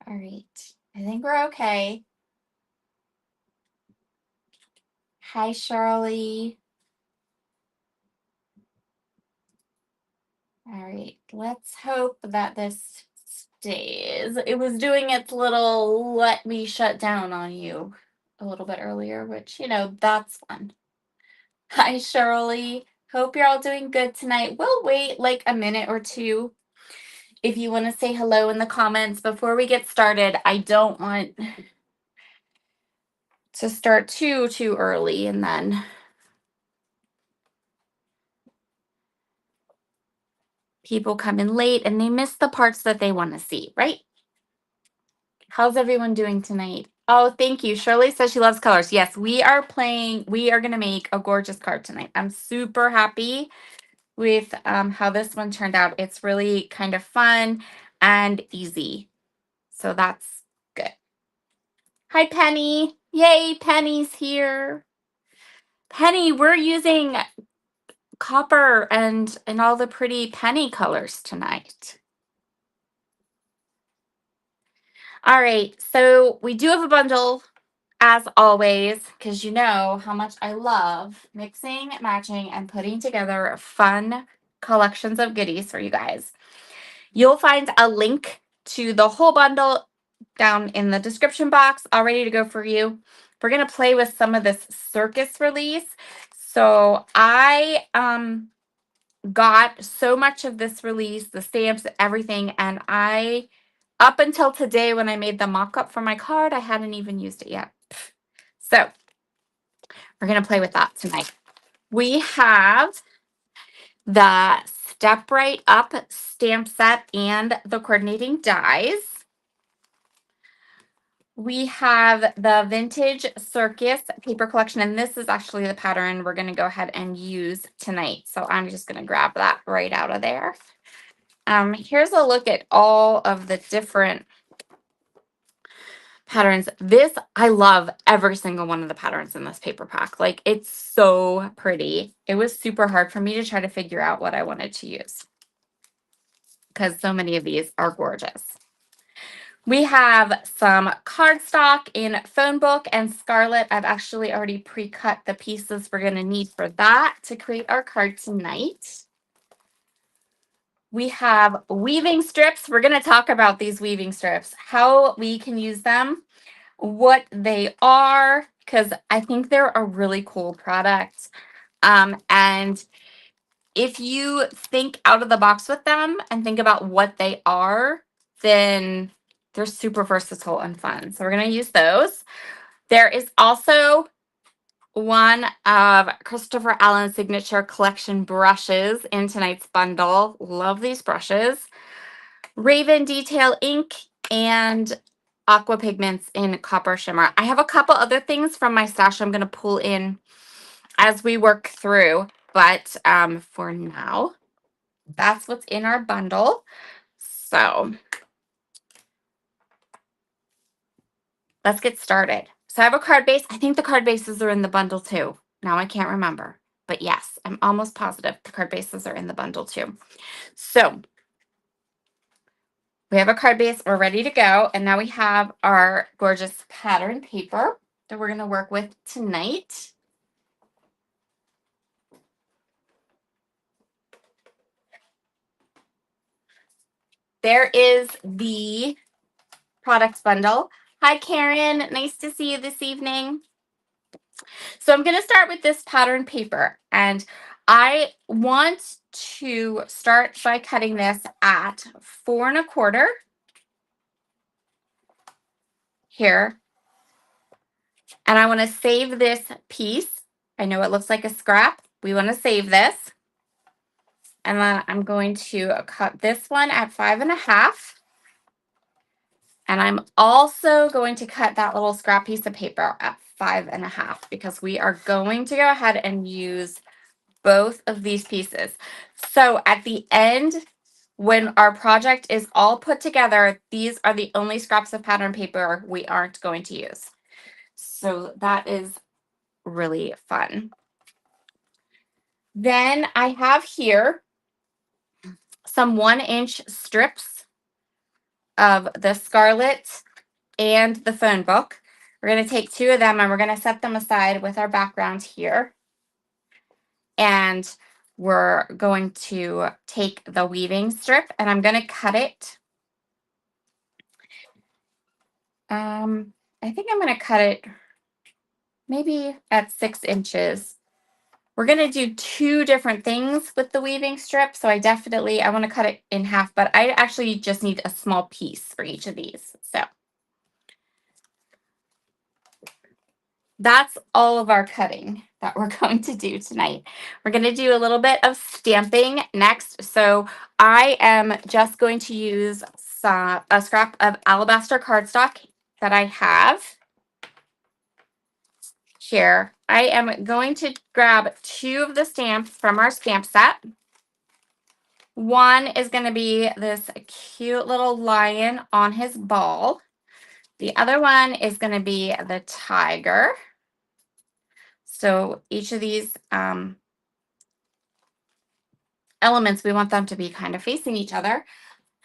All right. I think we're okay. Hi, Shirley. All right. Let's hope that this stays. It was doing its little let me shut down on you a little bit earlier, which, that's fun. Hi, Shirley. Hope you're all doing good tonight. We'll wait like a minute or two if you want to say hello in the comments before we get started. I don't want to start too early and then people come in late and they miss the parts that they want to see, right? How's everyone doing tonight? Oh, thank you. Shirley says she loves colors. Yes, we are going to make a gorgeous card tonight. I'm super happy with how this one turned out. It's really kind of fun and easy. So that's good. Hi, Penny. Yay, Penny's here. Penny, we're using copper and all the pretty penny colors tonight. All right, so we do have a bundle as always, because you know how much I love mixing, matching, and putting together fun collections of goodies for you guys. You'll find a link to the whole bundle down in the description box, all ready to go for you. We're going to play with some of this circus release. So I got so much of this release, the stamps, everything, and up until today when I made the mock-up for my card, I hadn't even used it yet. So we're going to play with that tonight. We have the Step Right Up stamp set and the coordinating dies. We have the Vintage Circus paper collection, and this is actually the pattern we're going to go ahead and use tonight. So I'm just going to grab that right out of there. Here's a look at all of the different patterns. I love every single one of the patterns in this paper pack. Like, it's so pretty. It was super hard for me to try to figure out what I wanted to use because so many of these are gorgeous. We have some cardstock in Phone Book and Scarlet. I've actually already pre-cut the pieces we're going to need for that to create our card tonight. We have weaving strips. We're going to talk about these weaving strips, how we can use them, what they are, because I think they're a really cool product. And if you think out of the box with them and think about what they are, then they're super versatile and fun. So we're going to use those. There is also one of Christopher Allen's signature collection brushes in tonight's bundle. Love these brushes. Raven Detail ink and aqua pigments in copper shimmer. I have a couple other things from my stash I'm going to pull in as we work through, but for now, that's what's in our bundle. So let's get started. So I have a card base. I think the card bases are in the bundle too. Now I can't remember, but yes, I'm almost positive the card bases are in the bundle too. So we have a card base. We're ready to go. And now we have our gorgeous pattern paper that we're going to work with tonight. There is the products bundle. Hi, Karen. Nice to see you this evening. So I'm going to start with this pattern paper, and I want to start by cutting this at 4 1/4 here. And I want to save this piece. I know it looks like a scrap. We want to save this. And then I'm going to cut this one at 5 1/2. And I'm also going to cut that little scrap piece of paper at 5 1/2 because we are going to go ahead and use both of these pieces. So at the end, when our project is all put together, these are the only scraps of pattern paper we aren't going to use. So that is really fun. Then I have here some 1-inch strips of the Scarlet and the phone book. We're going to take 2 of them and we're going to set them aside with our background here. And we're going to take the weaving strip and I'm going to cut it. I think I'm going to cut it maybe at 6 inches. We're going to do 2 different things with the weaving strip. So I want to cut it in half, but I actually just need a small piece for each of these. So that's all of our cutting that we're going to do tonight. We're going to do a little bit of stamping next. So I am just going to use a scrap of alabaster cardstock that I have here. I am going to grab 2 of the stamps from our stamp set. One is going to be this cute little lion on his ball. The other one is going to be the tiger. So each of these elements, we want them to be kind of facing each other.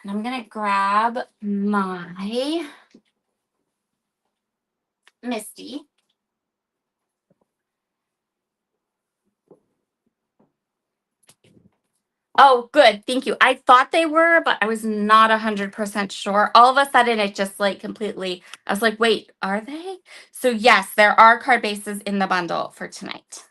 And I'm going to grab my Misty. Oh, good. Thank you. I thought they were, but I was not 100% sure. All of a sudden, it just like completely, I was like, wait, are they? So yes, there are card bases in the bundle for tonight.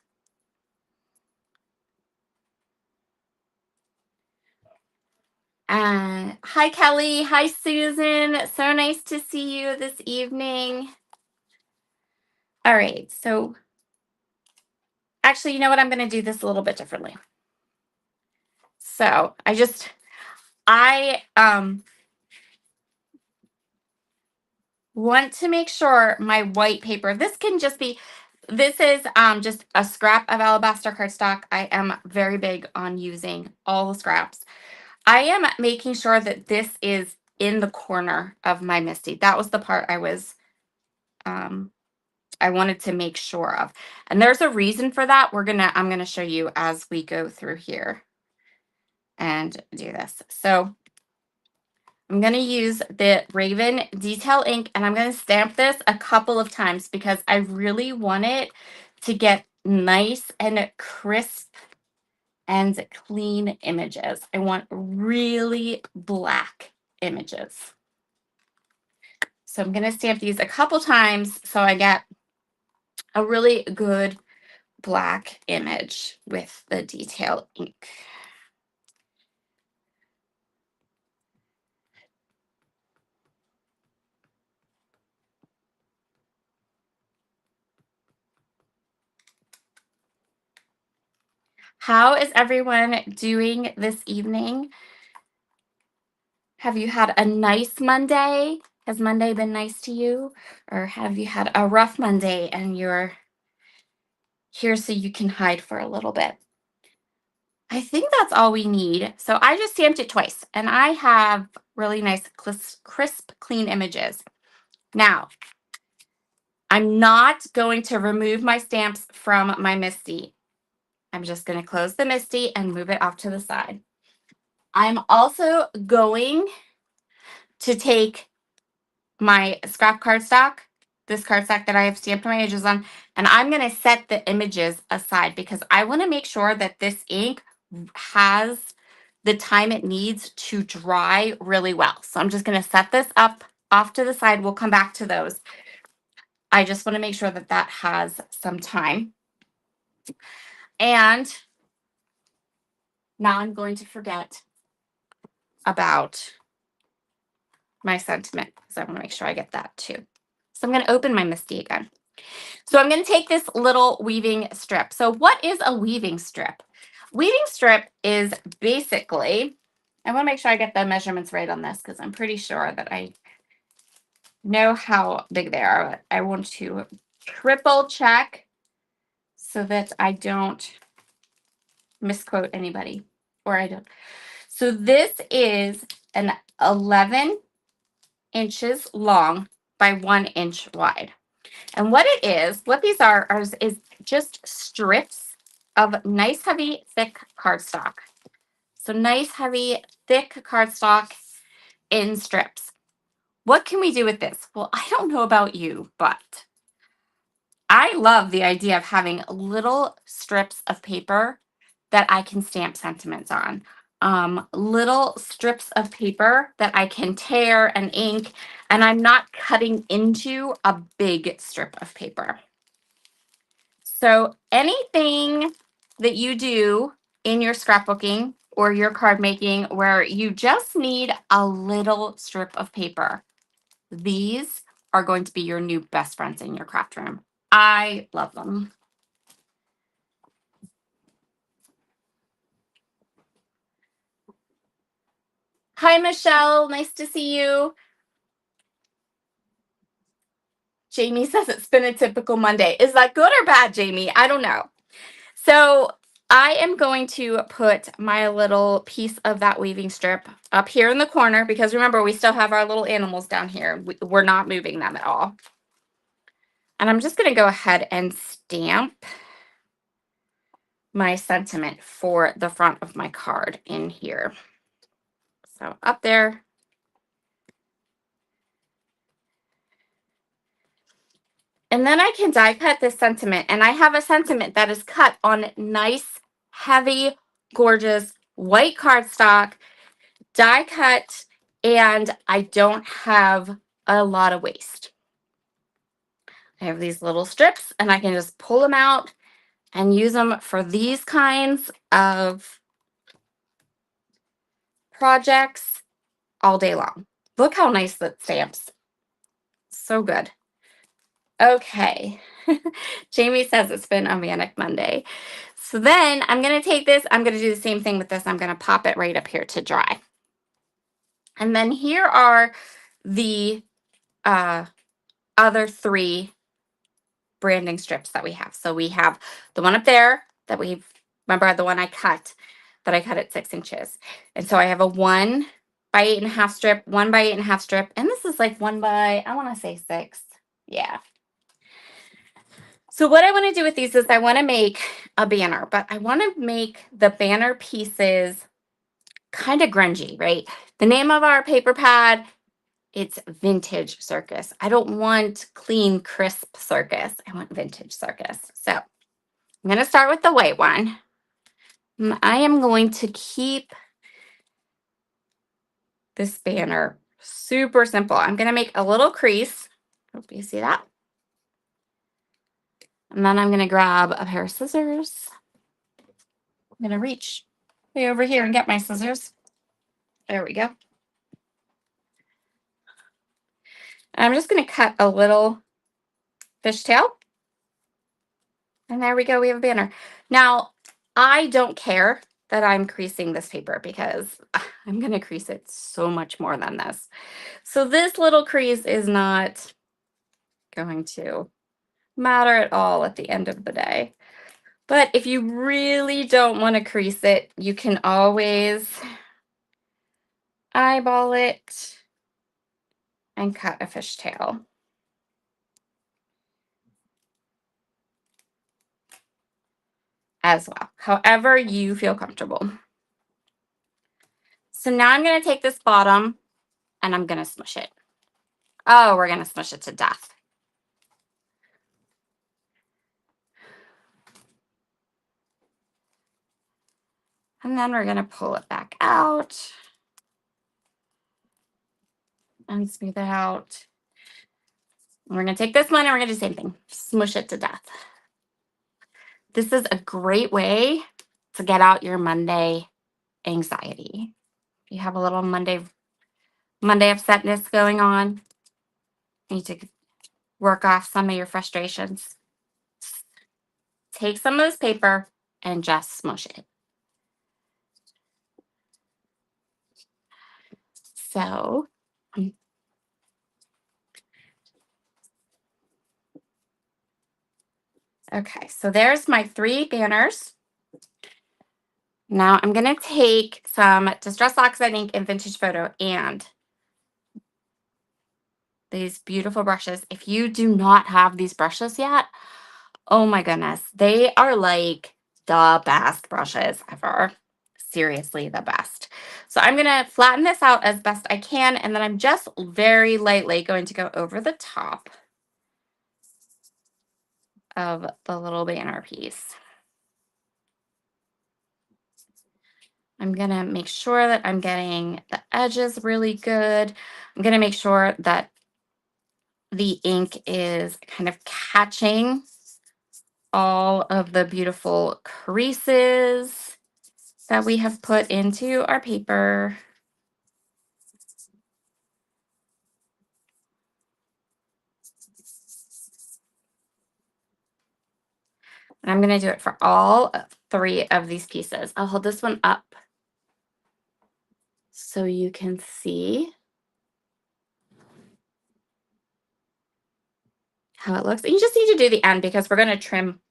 Hi, Kelly. Hi, Susan. So nice to see you this evening. All right. So actually, you know what? I'm going to do this a little bit differently. So I want to make sure my white paper, this is just a scrap of alabaster cardstock. I am very big on using all the scraps. I am making sure that this is in the corner of my Misty. That was the part I wanted to make sure of. And there's a reason for that. I'm gonna show you as we go through here and do this. So I'm going to use the Raven Detail ink and I'm going to stamp this a couple of times because I really want it to get nice and crisp and clean images. I want really black images. So I'm going to stamp these a couple times so I get a really good black image with the detail ink. How is everyone doing this evening? Have you had a nice Monday? Has Monday been nice to you? Or have you had a rough Monday and you're here so you can hide for a little bit? I think that's all we need. So I just stamped it twice and I have really nice, crisp, clean images. Now, I'm not going to remove my stamps from my Misty. I'm just going to close the Misty and move it off to the side. I'm also going to take my scrap cardstock, this cardstock that I have stamped my images on, and I'm going to set the images aside because I want to make sure that this ink has the time it needs to dry really well. So I'm just going to set this up off to the side. We'll come back to those. I just want to make sure that that has some time. And now I'm going to forget about my sentiment because I want to make sure I get that too. So I'm going to open my Misty again. So I'm going to take this little weaving strip. So what is a weaving strip? Weaving strip is basically, I want to make sure I get the measurements right on this because I'm pretty sure that I know how big they are. But I want to triple check so that I don't misquote anybody or I don't. So this is an 11 inches long by 1 inch wide. And what these are is just strips of nice, heavy, thick cardstock. So nice, heavy, thick cardstock in strips. What can we do with this? Well, I don't know about you, but I love the idea of having little strips of paper that I can stamp sentiments on. Little strips of paper that I can tear and ink, and I'm not cutting into a big strip of paper. So anything that you do in your scrapbooking or your card making where you just need a little strip of paper, these are going to be your new best friends in your craft room. I love them. Hi, Michelle. Nice to see you. Jamie says it's been a typical Monday. Is that good or bad, Jamie? I don't know. So I am going to put my little piece of that weaving strip up here in the corner because remember, we still have our little animals down here. We're not moving them at all. And I'm just going to go ahead and stamp my sentiment for the front of my card in here. So up there. And then I can die cut this sentiment. And I have a sentiment that is cut on nice, heavy, gorgeous white cardstock, die cut, and I don't have a lot of waste. I have these little strips and I can just pull them out and use them for these kinds of projects all day long. Look how nice that stamps. So good. Okay. Jamie says it's been a manic Monday. So then I'm going to take this. I'm going to do the same thing with this. I'm going to pop it right up here to dry. And then here are the other 3 branding strips that we have. So we have the one up there that we've, remember the one I cut, that I cut at 6 inches. And so I have a 1 by 8.5 strip, 1 by 8.5 strip. And this is like 1 by, I want to say 6. Yeah. So what I want to do with these is I want to make a banner, but I want to make the banner pieces kind of grungy, right? The name of our paper pad, it's Vintage Circus. I don't want clean, crisp circus. I want vintage circus. So I'm going to start with the white one. I am going to keep this banner super simple. I'm going to make a little crease. Hope you see that. And then I'm going to grab a pair of scissors. I'm going to reach way over here and get my scissors. There we go. And I'm just going to cut a little fishtail. And there we go. We have a banner. Now, I don't care that I'm creasing this paper because I'm going to crease it so much more than this. So this little crease is not going to matter at all at the end of the day. But if you really don't want to crease it, you can always eyeball it and cut a fishtail. As well, however you feel comfortable. So now I'm going to take this bottom and I'm going to smush it. Oh, we're going to smush it to death. And then we're going to pull it back out and smooth it out. And we're going to take this one and we're going to do the same thing. Smush it to death. This is a great way to get out your Monday anxiety. If you have a little Monday upsetness going on, you need to work off some of your frustrations. Take some of this paper and just smush it. So okay, so there's my 3 banners. Now I'm going to take some Distress Oxide ink and Vintage Photo and these beautiful brushes. If you do not have these brushes yet, oh my goodness, they are like the best brushes ever. seriously the best. So I'm going to flatten this out as best I can, and then I'm just very lightly going to go over the top of the little banner piece. I'm going to make sure that I'm getting the edges really good. I'm going to make sure that the ink is kind of catching all of the beautiful creases that we have put into our paper. And I'm going to do it for all 3 of these pieces. I'll hold this one up so you can see how it looks. And you just need to do the end because we're going to trim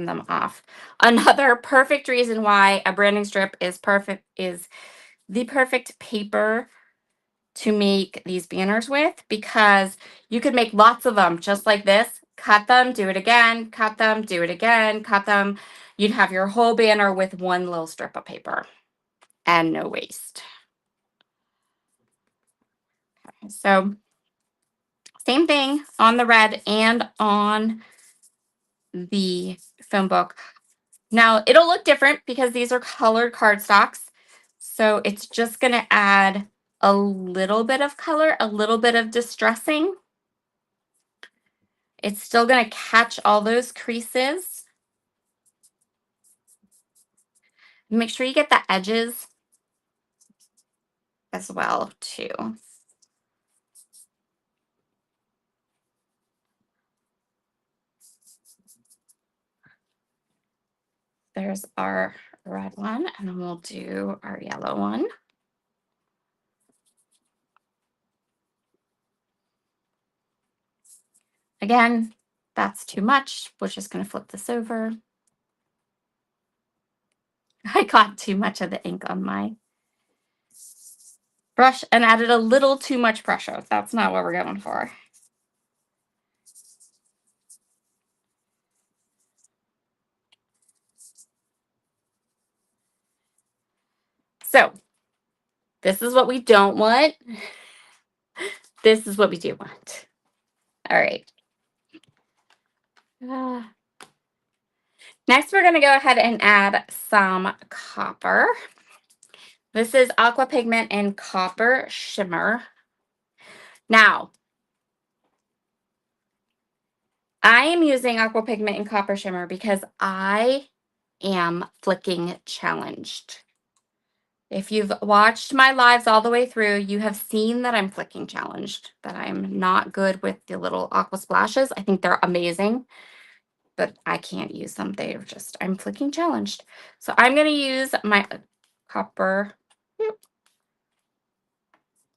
them off. Another perfect reason why a branding strip is perfect is the perfect paper to make these banners with, because you could make lots of them just like this, cut them, do it again, cut them, do it again, cut them. You'd have your whole banner with one little strip of paper and no waste. So same thing on the red and on the phone book. Now it'll look different because these are colored cardstocks. So it's just going to add a little bit of color, a little bit of distressing. It's still going to catch all those creases. Make sure you get the edges as well too. There's our red one, and then we'll do our yellow one. Again, that's too much. We're just going to flip this over. I got too much of the ink on my brush and added a little too much pressure. That's not what we're going for. So this is what we don't want. This is what we do want. All right. Next, we're going to go ahead and add some copper. This is Aqua Pigment and Copper Shimmer. Now, I am using Aqua Pigment and Copper Shimmer because I am flicking challenged. If you've watched my lives all the way through, you have seen that I'm flicking challenged, that I'm not good with the little aqua splashes. I think they're amazing, but I can't use them. They're just, I'm flicking challenged. So I'm going to use my Copper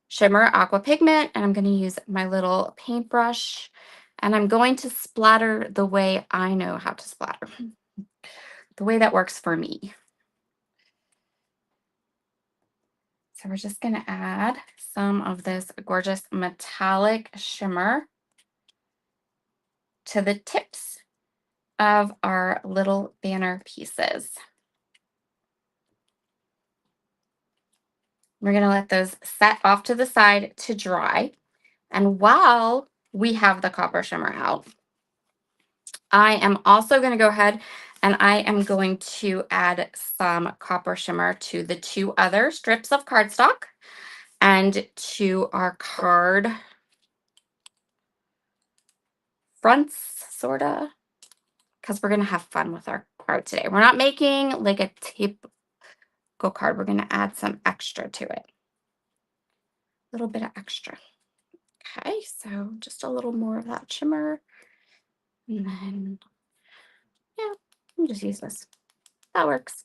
Shimmer Aqua Pigment, and I'm going to use my little paintbrush, and I'm going to splatter the way I know how to splatter, the way that works for me. So we're just going to add some of this gorgeous metallic shimmer to the tips of our little banner pieces. We're going to let those set off to the side to dry. And while we have the copper shimmer out, I am also going to go ahead and I am going to add some copper shimmer to the 2 other strips of cardstock and to our card fronts, sort of, because we're going to have fun with our card today. We're not making like a typical card. We're going to add some extra to it. A little bit of extra. Okay, so just a little more of that shimmer. And then, yeah, I'll just use this. That works.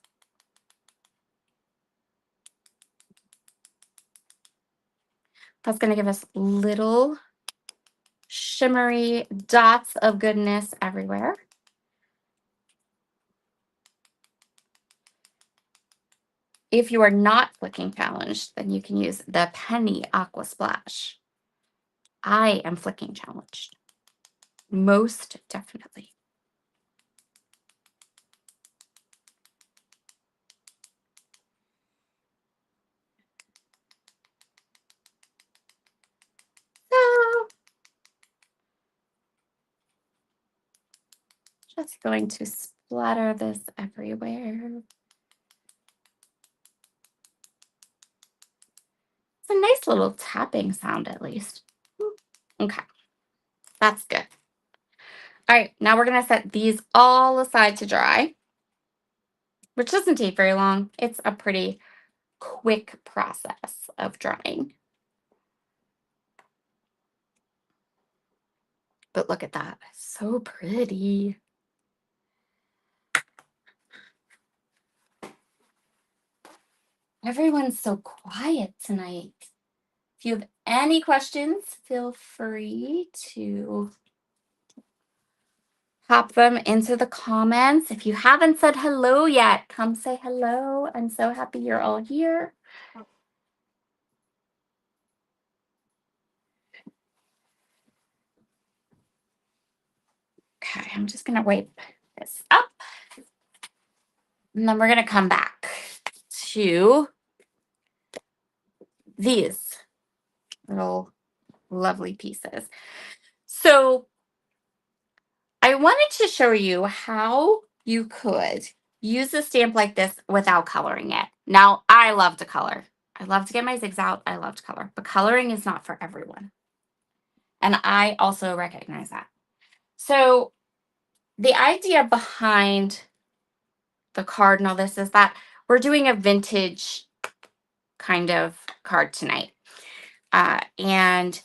That's going to give us little shimmery dots of goodness everywhere. If you are not flicking challenged, then you can use the Penny Aqua Splash. I am flicking challenged. Most definitely. just going to splatter this everywhere. It's a nice little tapping sound, at least. Okay, that's good. All right, now we're going to set these all aside to dry, which doesn't take very long. It's a pretty quick process of drying. But look at that. So pretty. Everyone's so quiet tonight. If you have any questions, feel free to pop them into the comments. If you haven't said hello yet, come say hello. I'm so happy you're all here. Okay, I'm just going to wipe this up. And then we're going to come back to these little lovely pieces. So I wanted to show you how you could use a stamp like this without coloring it. Now, I love to color. I love to get my zigs out. I love to color. But coloring is not for everyone. And I also recognize that. So the idea behind the card and all this is that we're doing a vintage kind of card tonight. And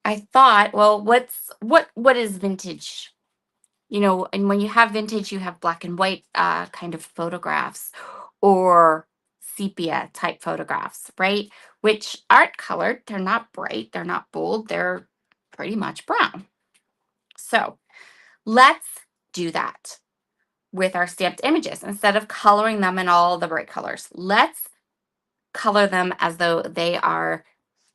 I thought, well, what is vintage? You know, and when you have vintage, you have black and white kind of photographs or sepia type photographs, right? Which aren't colored. They're not bright. They're not bold. They're pretty much brown. So let's do that with our stamped images. Instead of coloring them in all the bright colors, let's color them as though they are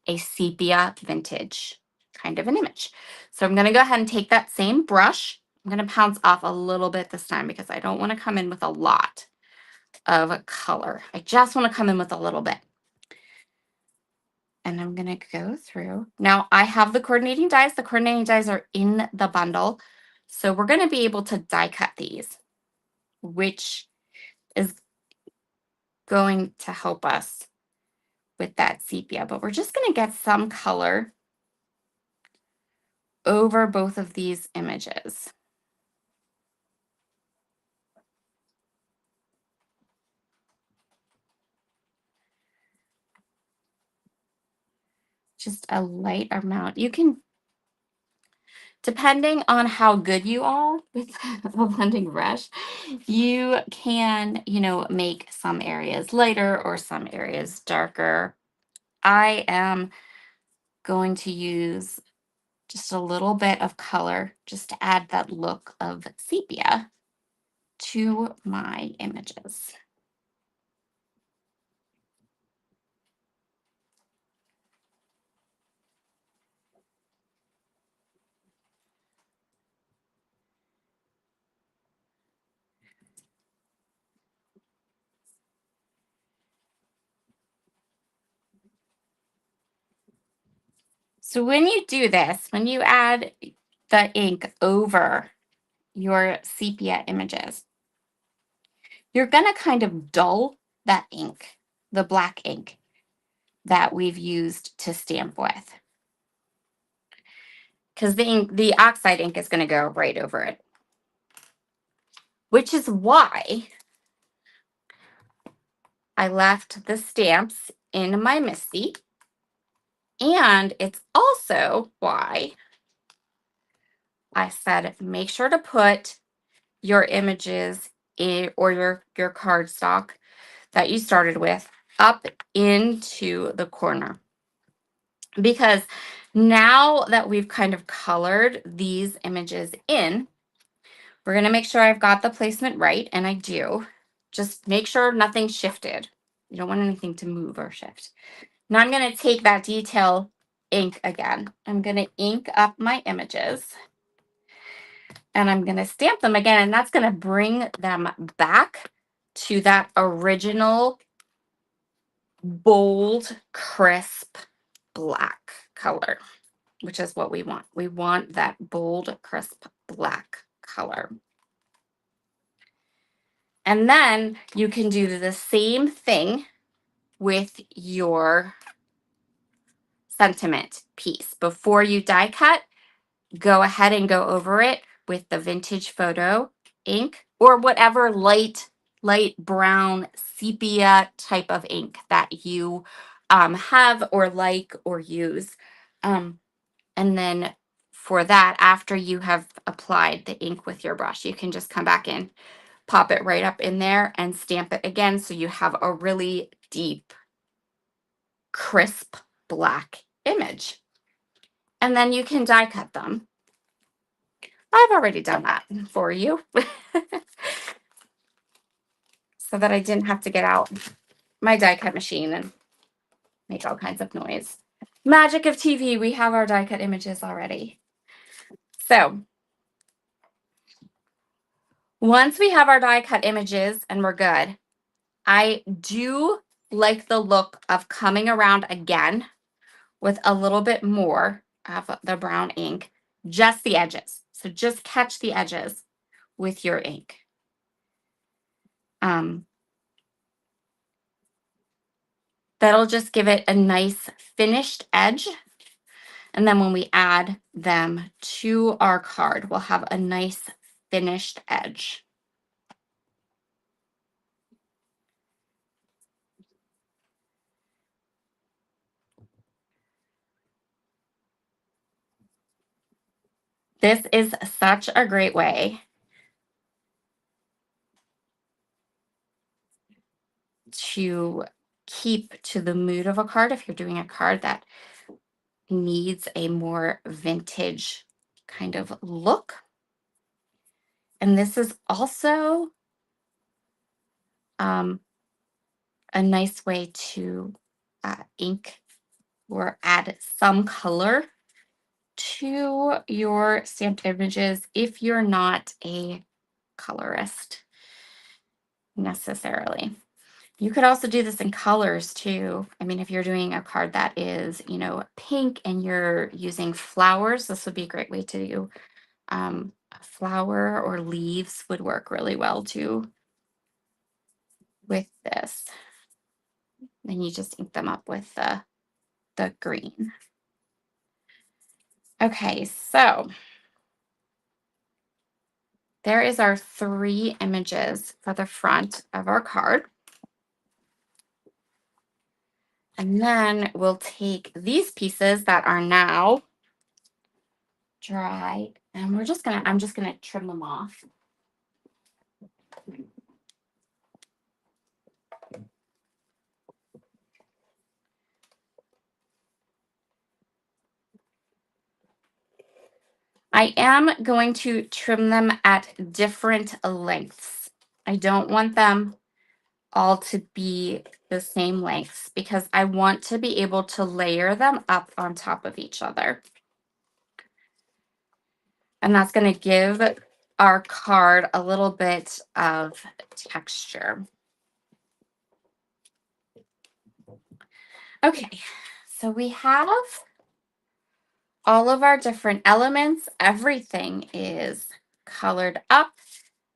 a sepia vintage kind of an image. So I'm going to go ahead and take that same brush. I'm going to pounce off a little bit this time because I don't want to come in with a lot of color. I just want to come in with a little bit. And I'm going to go through. Now I have the coordinating dies. The coordinating dies are in the bundle. So we're going to be able to die cut these, which is going to help us with that sepia. But we're just going to get some color over both of these images. Just a light amount. You can, depending on how good you are with a blending brush, you can, make some areas lighter or some areas darker. I am going to use just a little bit of color just to add that look of sepia to my images. So when you do this, when you add the ink over your sepia images, you're going to kind of dull that ink, the black ink that we've used to stamp with. Because the oxide ink is going to go right over it. Which is why I left the stamps in my MISTI. And it's also why I said make sure to put your images in, or your cardstock that you started with up into the corner. Because now that we've kind of colored these images in, we're going to make sure I've got the placement right, and I do. Just make sure nothing shifted. You don't want anything to move or shift. Now I'm going to take that detail ink again. I'm going to ink up my images, and I'm going to stamp them again, and that's going to bring them back to that original bold, crisp black color. which is what we want. We want that bold, crisp black color. And then you can do the same thing with your sentiment piece. Before you die cut, go ahead and go over it with the vintage photo ink or whatever light brown sepia type of ink that you have or like or use. And then for that, after you have applied the ink with your brush, you can just come back in, pop it right up in there and stamp it again. So you have a really deep, crisp black image. And then you can die cut them. I've already done that for you so that I didn't have to get out my die cut machine and make all kinds of noise. Magic of TV, we have our die cut images already. So once we have our die cut images and we're good, I do like the look of coming around again with a little bit more of the brown ink, just the edges. So just catch the edges with your ink. That'll just give it a nice finished edge. And then when we add them to our card, we'll have a nice finished edge. This is such a great way to keep to the mood of a card if you're doing a card that needs a more vintage kind of look. And this is also a nice way to ink or add some color to your stamped images if you're not a colorist necessarily. You could also do this in colors too. I mean, if you're doing a card that is, pink and you're using flowers, this would be a great way to do a flower, or leaves would work really well too with this. Then you just ink them up with the green. Okay, so there is our 3 images for the front of our card. And then we'll take these pieces that are now dry, and I'm just gonna trim them off. I am going to trim them at different lengths. I don't want them all to be the same lengths because I want to be able to layer them up on top of each other. And that's going to give our card a little bit of texture. Okay, so we have all of our different elements. Everything is colored up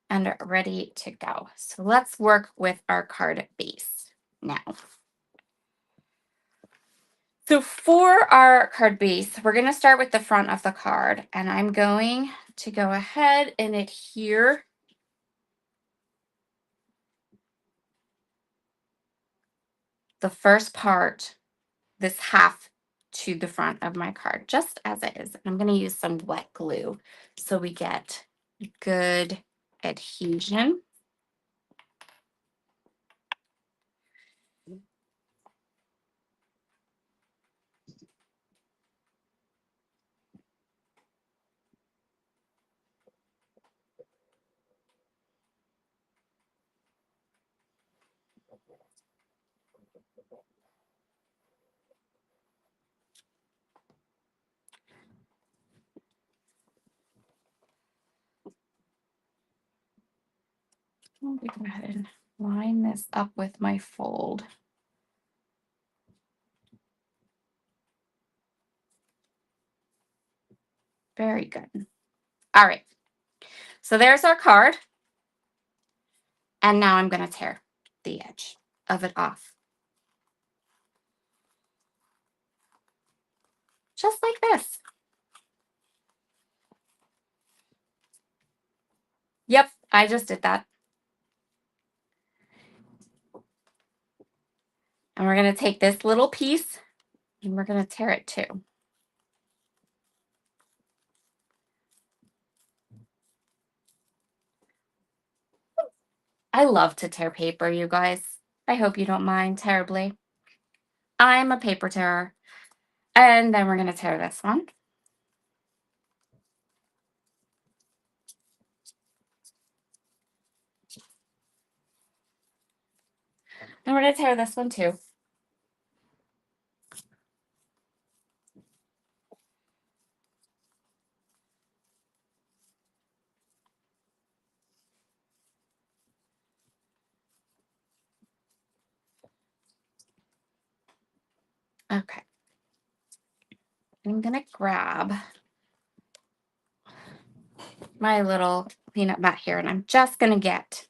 and ready to go. So let's work with our card base now. So for our card base, we're going to start with the front of the card, and I'm going to go ahead and adhere the first part, this half, to the front of my card, just as it is. I'm going to use some wet glue so we get good adhesion. Let me go ahead and line this up with my fold. Very good. All right. So there's our card. And now I'm going to tear the edge of it off. Just like this. Yep, I just did that. And we're going to take this little piece and we're going to tear it too. I love to tear paper, you guys. I hope you don't mind terribly. I'm a paper tearer. And then we're going to tear this one. And we're going to tear this one too. Okay. I'm going to grab my little peanut mat here, and I'm just going to get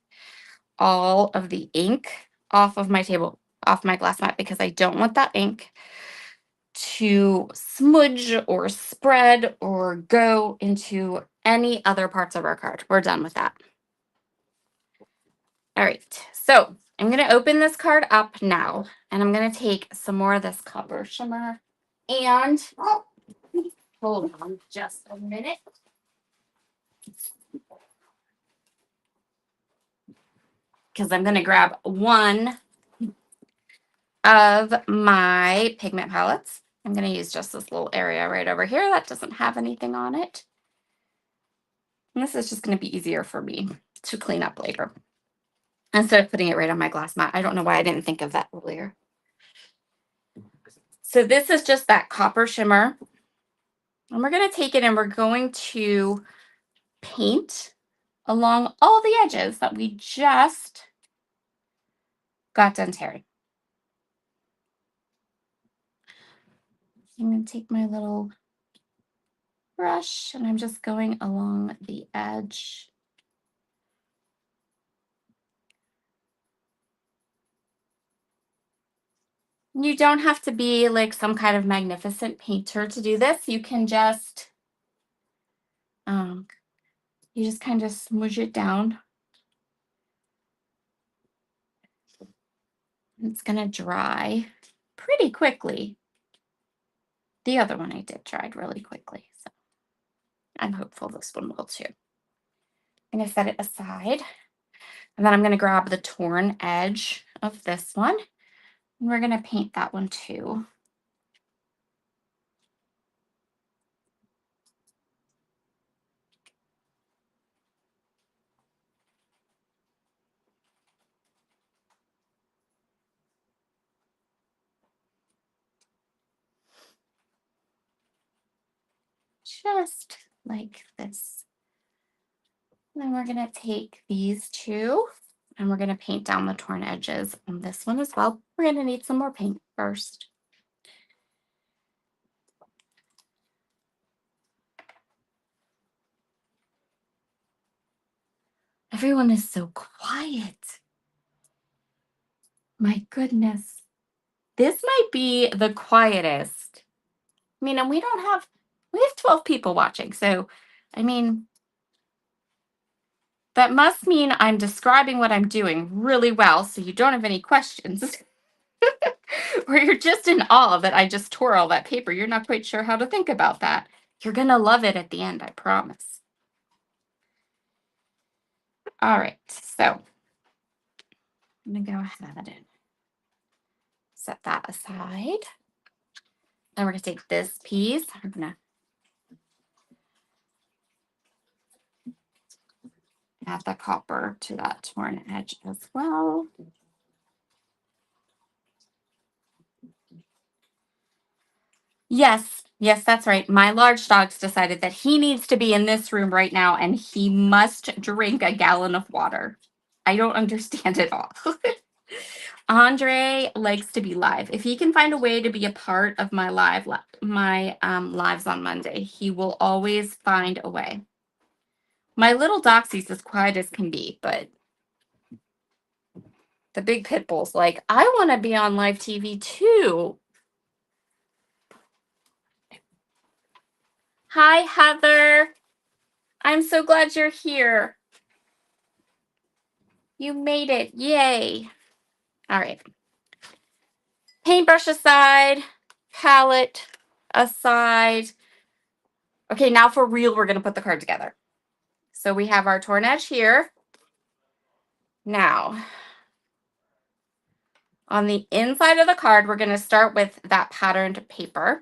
all of the ink off of my table, off my glass mat, because I don't want that ink to smudge or spread or go into any other parts of our card. We're done with that. All right, so I'm going to open this card up now, and I'm going to take some more of this copper shimmer, and hold on just a minute. Because I'm going to grab one of my pigment palettes. I'm going to use just this little area right over here that doesn't have anything on it. And this is just going to be easier for me to clean up later, instead of putting it right on my glass mat. I don't know why I didn't think of that earlier. So this is just that copper shimmer. And we're going to take it and we're going to paint along all the edges that we just got done tearing. I'm going to take my little brush and I'm just going along the edge. You don't have to be like some kind of magnificent painter to do this. You can just, you just kind of smoosh it down. It's going to dry pretty quickly. The other one I did dried really quickly, so I'm hopeful this one will too. I'm going to set it aside, and then I'm going to grab the torn edge of this one, and we're going to paint that one too. Just like this. And then we're going to take these two and we're going to paint down the torn edges on this one as well. We're going to need some more paint first. Everyone is so quiet. My goodness. This might be the quietest. I mean, and we have 12 people watching. So, I mean, that must mean I'm describing what I'm doing really well. So you don't have any questions. Or you're just in awe that I just tore all that paper. You're not quite sure how to think about that. You're going to love it at the end, I promise. All right, so I'm going to go ahead and set that aside. Then we're going to take this piece. I'm going to add the copper to that torn edge as well. Yes, that's right. My large dog's decided that he needs to be in this room right now and he must drink a gallon of water. I don't understand it all. Andre likes to be live. If he can find a way to be a part of my lives on Monday, he will always find a way. My little doxie's as quiet as can be, but the big pit bull's like, I want to be on live TV too. Hi, Heather. I'm so glad you're here. You made it. Yay. All right. Paintbrush aside, palette aside. Okay, now for real, we're going to put the card together. So we have our torn edge here. Now, on the inside of the card, we're going to start with that patterned paper.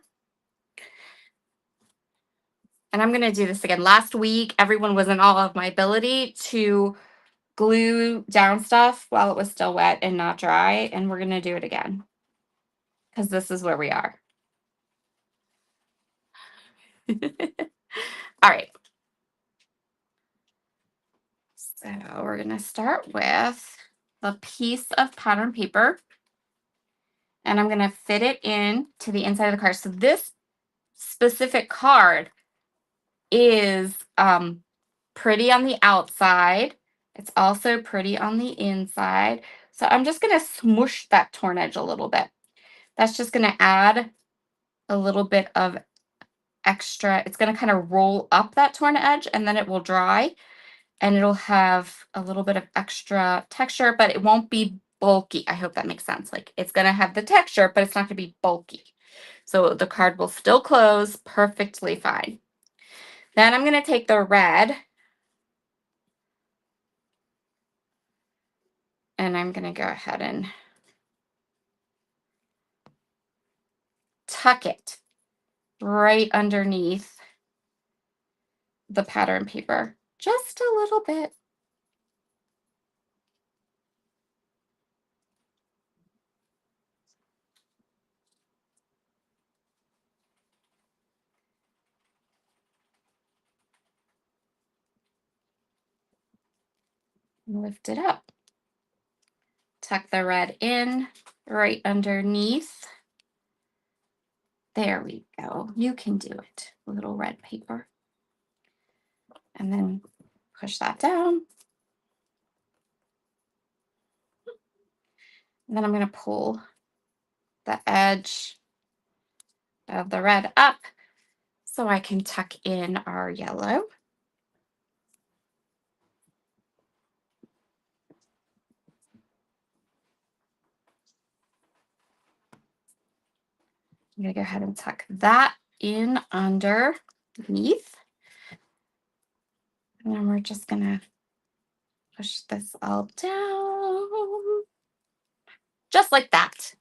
And I'm going to do this again. Last week, everyone was in awe of my ability to glue down stuff while it was still wet and not dry. And we're going to do it again because this is where we are. All right. So we're going to start with a piece of pattern paper. And I'm going to fit it in to the inside of the card. So this specific card is pretty on the outside. It's also pretty on the inside. So I'm just going to smoosh that torn edge a little bit. That's just going to add a little bit of extra. It's going to kind of roll up that torn edge and then it will dry and it'll have a little bit of extra texture, but it won't be bulky. I hope that makes sense. Like it's going to have the texture, but it's not going to be bulky. So the card will still close perfectly fine. Then I'm going to take the red and I'm going to go ahead and tuck it right underneath the pattern paper, just a little bit. Lift it up. Tuck the red in right underneath. There we go. You can do it. Little red paper. And then push that down. And then I'm going to pull the edge of the red up so I can tuck in our yellow. I'm going to go ahead and tuck that in underneath. And then we're just going to push this all down. Just like that.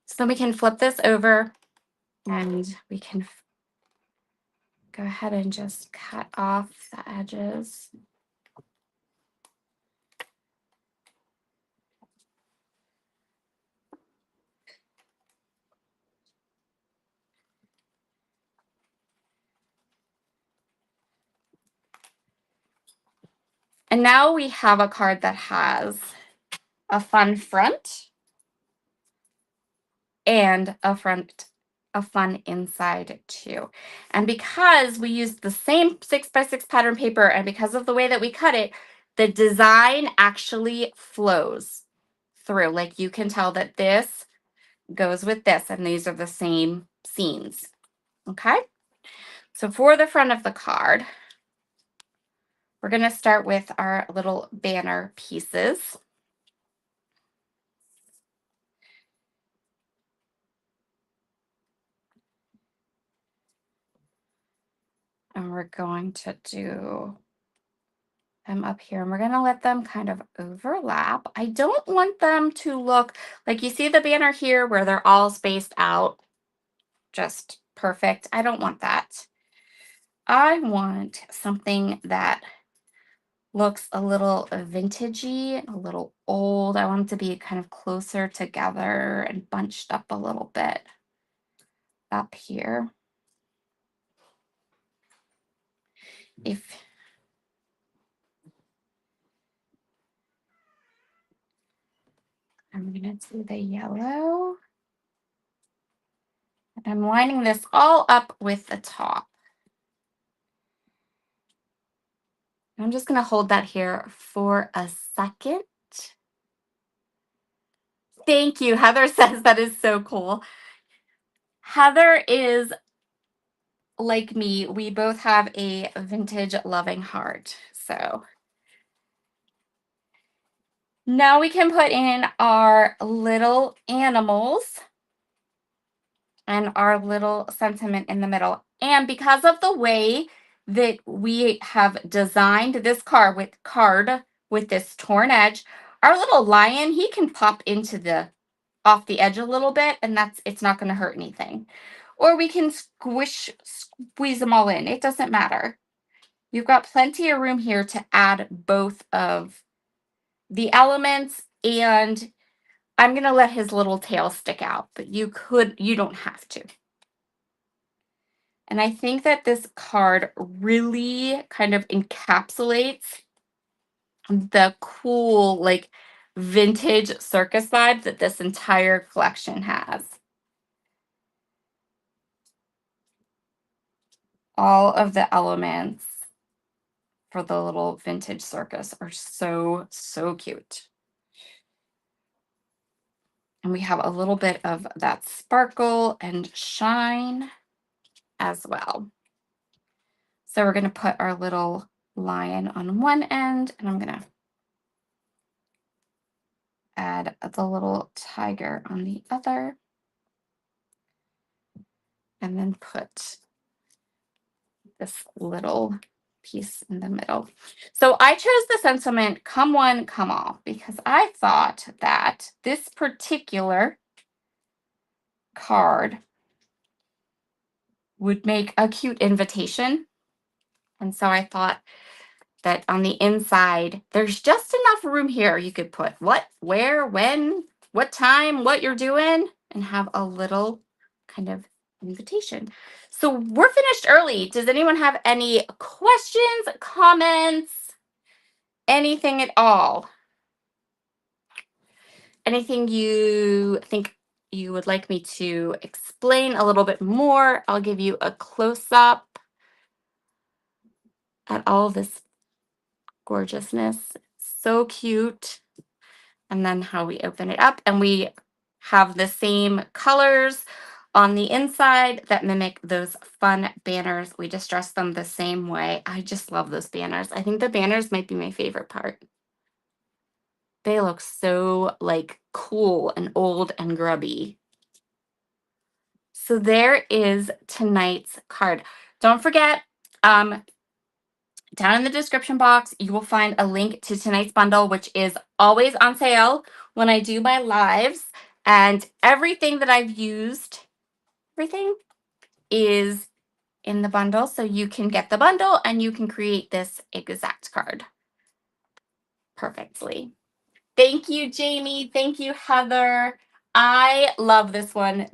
So then we can flip this over and we can go ahead and just cut off the edges. And now we have a card that has a fun front and a fun inside too. And because we used the same 6x6 pattern paper and because of the way that we cut it, the design actually flows through. Like you can tell that this goes with this and these are the same scenes. Okay. So for the front of the card, we're going to start with our little banner pieces. And we're going to do them up here and we're going to let them kind of overlap. I don't want them to look like you see the banner here where they're all spaced out just perfect. I don't want that. I want something that looks a little vintagey, a little old. I want them to be kind of closer together and bunched up a little bit up here. If I'm going to do the yellow, and I'm lining this all up with the top. I'm just going to hold that here for a second. Thank you. Heather says that is so cool. Heather is like me. We both have a vintage loving heart. So now we can put in our little animals and our little sentiment in the middle. And because of the way that we have designed this card with this torn edge, our little lion, he can pop into the off the edge a little bit, and it's not going to hurt anything. Or we can squeeze them all in. It doesn't matter. You've got plenty of room here to add both of the elements, and I'm going to let his little tail stick out, but you don't have to. And I think that this card really kind of encapsulates the cool, like, vintage circus vibe that this entire collection has. All of the elements for the little vintage circus are so, so cute. And we have a little bit of that sparkle and shine as well. So we're going to put our little lion on one end, and I'm going to add the little tiger on the other. And then put this little piece in the middle. So I chose the sentiment, come one, come all, because I thought that this particular card would make a cute invitation. And so I thought that on the inside, there's just enough room here. You could put what, where, when, what time, what you're doing, and have a little kind of invitation. So we're finished early. Does anyone have any questions, comments, anything at all? Anything you think you would like me to explain a little bit more? I'll give you a close-up at all this gorgeousness. So cute. And then how we open it up, and we have the same colors on the inside that mimic those fun banners. We distress them the same way. I just love those banners. I think the banners might be my favorite part. They look so like cool and old and grubby. So there is tonight's card. Don't forget, down in the description box, you will find a link to tonight's bundle, which is always on sale when I do my lives. And everything that I've used, everything is in the bundle. So you can get the bundle and you can create this exact card perfectly. Thank you, Jamie. Thank you, Heather. I love this one.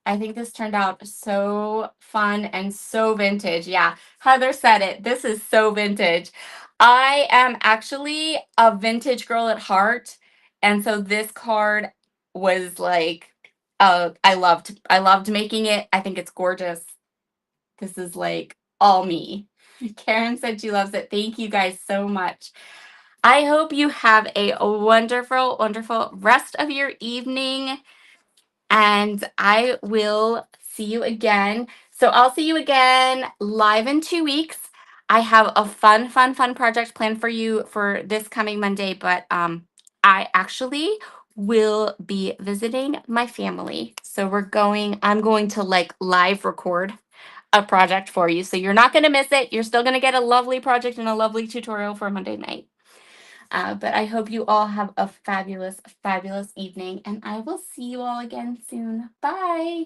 I think this turned out so fun and so vintage. Yeah, Heather said it. This is so vintage. I am actually a vintage girl at heart. And so this card was like, I loved making it. I think it's gorgeous. This is like all me. Karen said she loves it. Thank you guys so much. I hope you have a wonderful, wonderful rest of your evening, and I will see you again. So I'll see you again live in 2 weeks. I have a fun, fun, fun project planned for you for this coming Monday, but I actually will be visiting my family. So I'm going to like live record a project for you. So you're not going to miss it. You're still going to get a lovely project and a lovely tutorial for Monday night. But I hope you all have a fabulous, fabulous evening, and I will see you all again soon. Bye.